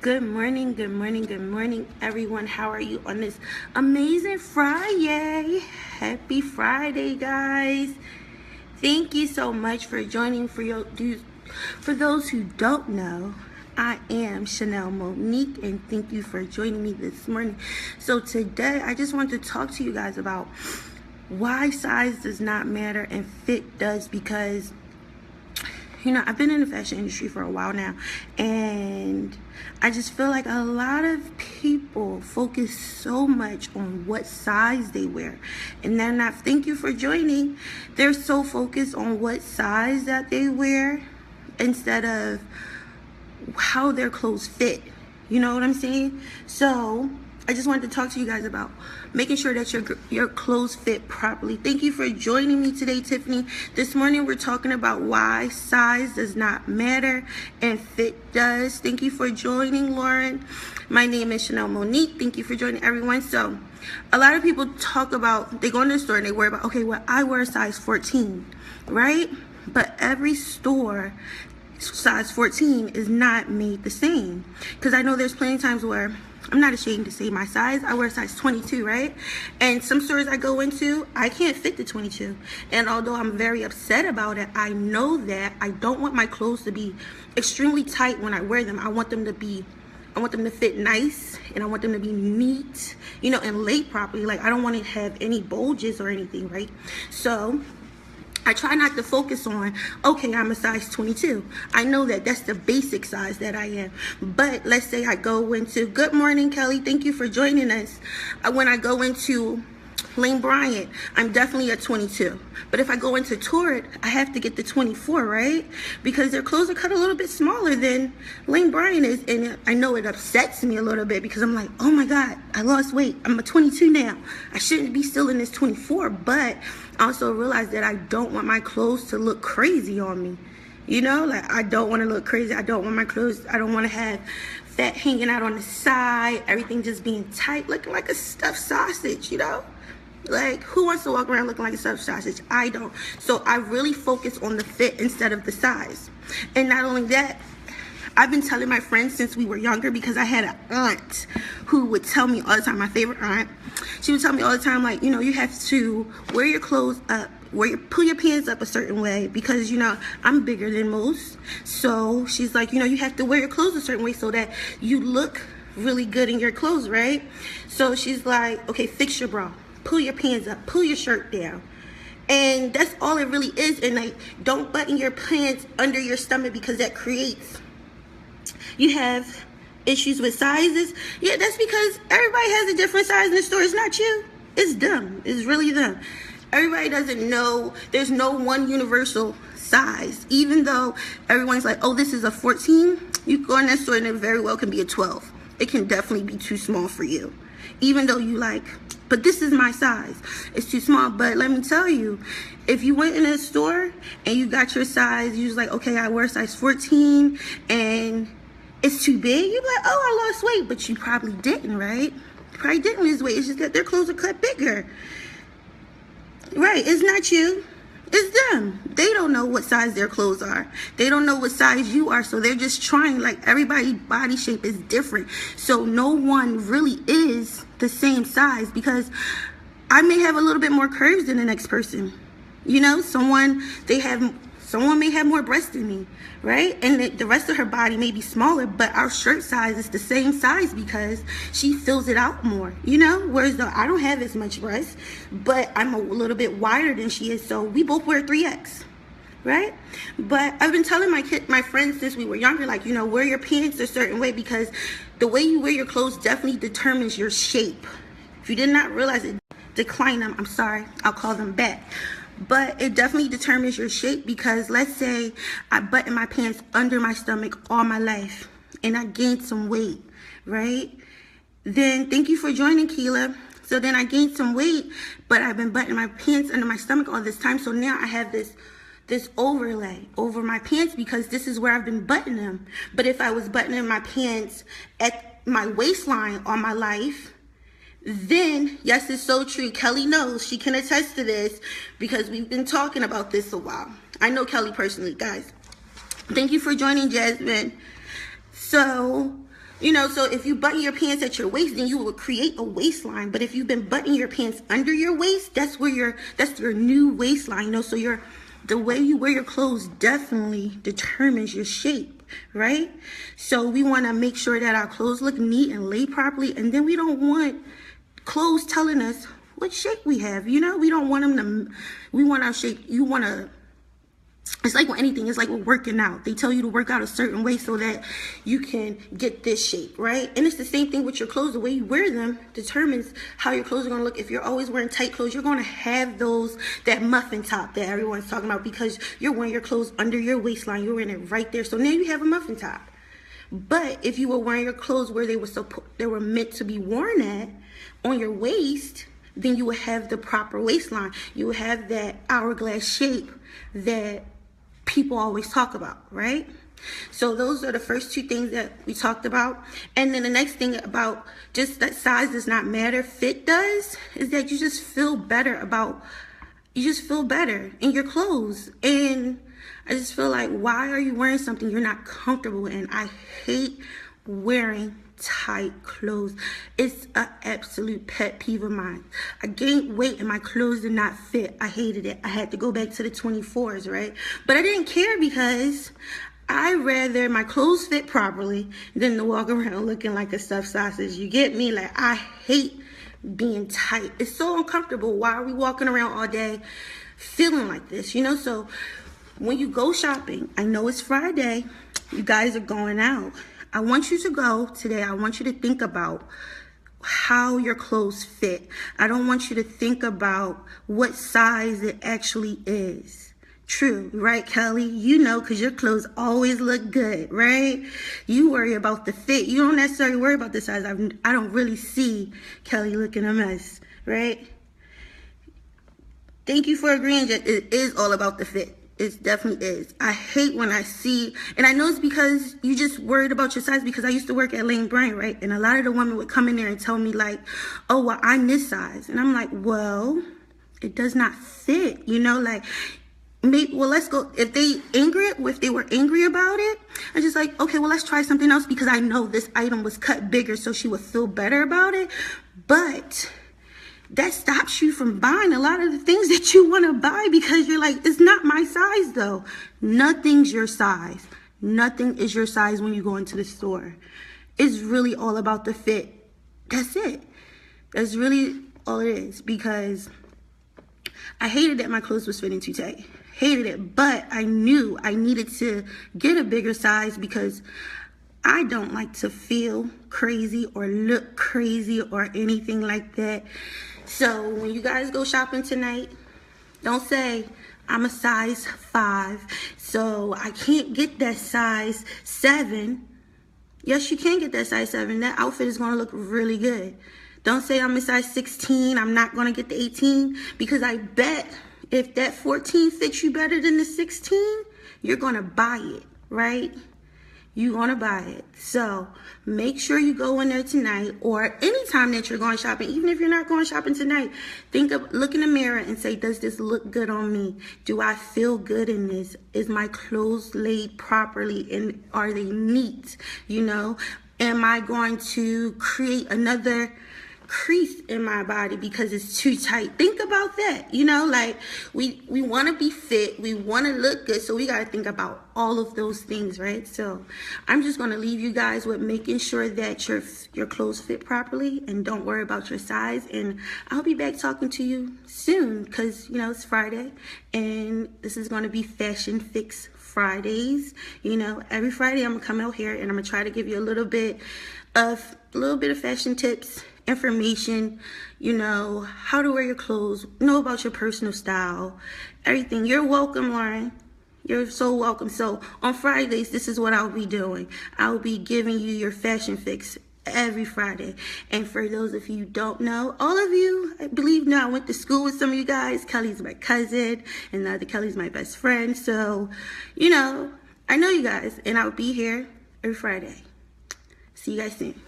Good morning, good morning, good morning, everyone. How are you on this amazing Friday? Happy Friday, guys. Thank you so much for joining. For those who don't know, I am Chinelle Monique, and thank you for joining me this morning. So today, I just want to talk to you guys about why size does not matter and fit does, because I've been in the fashion industry for a while now, and I just feel like a lot of people focus so much on what size they wear, and they're not, thank you for joining, they're so focused on what size that they wear instead of how their clothes fit. You know what I'm saying? So I just wanted to talk to you guys about making sure that your clothes fit properly. Thank you for joining me today, Tiffany. This morning we're talking about why size does not matter and fit does. Thank you for joining, Lauren. My name is Chinelle Monique. Thank you for joining, everyone. So a lot of people talk about, they go in the store and they worry about, okay, well, I wear a size 14, right? But every store size 14 is not made the same, because I know there's plenty of times where I'm not ashamed to say my size. I wear a size 22, right? And some stores I go into, I can't fit the 22. And although I'm very upset about it, I know that I don't want my clothes to be extremely tight when I wear them. I want them to fit nice, and I want them to be neat, and laid properly. Like, I don't want to have any bulges or anything, right? So I try not to focus on, okay, I'm a size 22. I know that that's the basic size that I am. But let's say I go into, good morning, Kelly. Thank you for joining us. When I go into Lane Bryant, I'm definitely a 22. But if I go into Torrid, I have to get the 24, right? Because their clothes are cut a little bit smaller than Lane Bryant is. And I know it upsets me a little bit, because I'm like, oh my God, I lost weight. I'm a 22 now. I shouldn't be still in this 24. But I also realize that I don't want my clothes to look crazy on me. Like, I don't want to look crazy. I don't want my clothes, I don't want to have fat hanging out on the side, everything just being tight, looking like a stuffed sausage, Like, who wants to walk around looking like a stuffed sausage? I don't. So I really focus on the fit instead of the size. And not only that, I've been telling my friends since we were younger, because I had an aunt who would tell me all the time, my favorite aunt, she would tell me all the time, like, you have to wear your clothes up, pull your pants up a certain way, because, I'm bigger than most. So she's like, you have to wear your clothes a certain way so that you look really good in your clothes, right? So she's like, okay, fix your bra, pull your pants up, pull your shirt down. And that's all it really is. And like, don't button your pants under your stomach, because that creates, you have issues with sizes. Yeah, that's because everybody has a different size in the store. It's not you. It's them. It's really them. Everybody doesn't know. There's no one universal size. Even though everyone's like, oh, this is a 14. You go in that store and it very well can be a 12. It can definitely be too small for you. Even though you like, but this is my size. It's too small. But let me tell you, if you went in a store and you got your size, you was like, okay, I wear size 14 and it's too big, you're like, oh, I lost weight. But you probably didn't, right? You probably didn't lose weight. It's just that their clothes are cut bigger. Right, it's not you. It's them. They don't know what size their clothes are. They don't know what size you are. So they're just trying, like, everybody's body shape is different. So no one really is the same size, because I may have a little bit more curves than the next person. Someone may have more breasts than me, right? And the rest of her body may be smaller, but our shirt size is the same size because she fills it out more, Whereas though I don't have as much breast, but I'm a little bit wider than she is, so we both wear 3X, right? But I've been telling my friends since we were younger, like, wear your pants a certain way, because the way you wear your clothes definitely determines your shape. If you did not realize it, decline them. I'm sorry. I'll call them back. But it definitely determines your shape, because let's say I button my pants under my stomach all my life and I gained some weight, right? Then thank you for joining, Keela. So then I gained some weight, but I've been buttoning my pants under my stomach all this time. So now I have this overlay over my pants, because this is where I've been buttoning them. But if I was buttoning my pants at my waistline all my life, then, yes, it's so true. Kelly knows. She can attest to this, because we've been talking about this a while. I know Kelly personally, guys. Thank you for joining, Jasmine. So You know, so if you button your pants at your waist, then you will create a waistline. But if you've been buttoning your pants under your waist, that's your new waistline. You know, so the way you wear your clothes definitely determines your shape, right? So we want to make sure that our clothes look neat and laid properly, and then we don't want clothes telling us what shape we have. You know, we don't want we want our shape. It's like with anything. It's like with working out. They tell you to work out a certain way so that you can get this shape, right? And it's the same thing with your clothes. The way you wear them determines how your clothes are going to look. If you're always wearing tight clothes, you're going to have that muffin top that everyone's talking about, because you're wearing your clothes under your waistline. You're wearing it right there. So now you have a muffin top. But if you were wearing your clothes where they were meant to be worn at, on your waist, then you would have the proper waistline. You would have that hourglass shape that people always talk about, right? So those are the first two things that we talked about. And then the next thing about just that size does not matter, fit does, is that you just feel better in your clothes. And I just feel like, why are you wearing something you're not comfortable in? I hate wearing tight clothes. It's an absolute pet peeve of mine. I gained weight and my clothes did not fit. I hated it. I had to go back to the 24s, right? But I didn't care, because I rather my clothes fit properly than to walk around looking like a stuffed sausage. You get me? Like, I hate being tight. It's so uncomfortable. Why are we walking around all day feeling like this? You know, so when you go shopping, I know it's Friday, you guys are going out. I want you to go today. I want you to think about how your clothes fit. I don't want you to think about what size it actually is. True, right, Kelly? You know, because your clothes always look good, right? You worry about the fit. You don't necessarily worry about the size. I don't really see Kelly looking a mess, right? Thank you for agreeing that it is all about the fit. It definitely is. I hate when I see, and I know it's because you just worried about your size, because I used to work at Lane Bryant, right? And a lot of the women would come in there and tell me like, oh, well, I'm this size. And I'm like, well, it does not fit, you know, like, maybe, well, let's go. If they were angry about it, I'm just like, okay, well, let's try something else, because I know this item was cut bigger, so she would feel better about it. But that stops you from buying a lot of the things that you want to buy, because you're like, it's not my size though. Nothing's your size. Nothing is your size when you go into the store. It's really all about the fit. That's it. That's really all it is, because I hated that my clothes was fitting too tight. Hated it, but I knew I needed to get a bigger size, because I don't like to feel crazy or look crazy or anything like that. So when you guys go shopping tonight, don't say, I'm a size 5, so I can't get that size 7. Yes, you can get that size 7. That outfit is going to look really good. Don't say I'm a size 16, I'm not going to get the 18, because I bet if that 14 fits you better than the 16, you're going to buy it, right? You're going to buy it. So make sure you go in there tonight, or anytime that you're going shopping. Even if you're not going shopping tonight, look in the mirror and say, does this look good on me? Do I feel good in this? Is my clothes laid properly, and are they neat? You know, am I going to create another crease in my body because it's too tight? Think about that. You know, like we want to be fit, we want to look good, so we got to think about all of those things, right? So I'm just going to leave you guys with making sure that your clothes fit properly, and don't worry about your size. And I'll be back talking to you soon, because you know it's Friday, and this is going to be Fashion Fix Fridays. You know, every Friday I'm gonna come out here and I'm gonna try to give you a little bit of fashion tips, information, you know, how to wear your clothes, know about your personal style, everything. You're welcome, Lauren. You're so welcome. So on Fridays, this is what I'll be doing. I'll be giving you your fashion fix every Friday. And for those of you who don't know, all of you, I believe now, I went to school with some of you guys. Kelly's my cousin, and the other Kelly's my best friend. So, you know, I know you guys, and I'll be here every Friday. See you guys soon.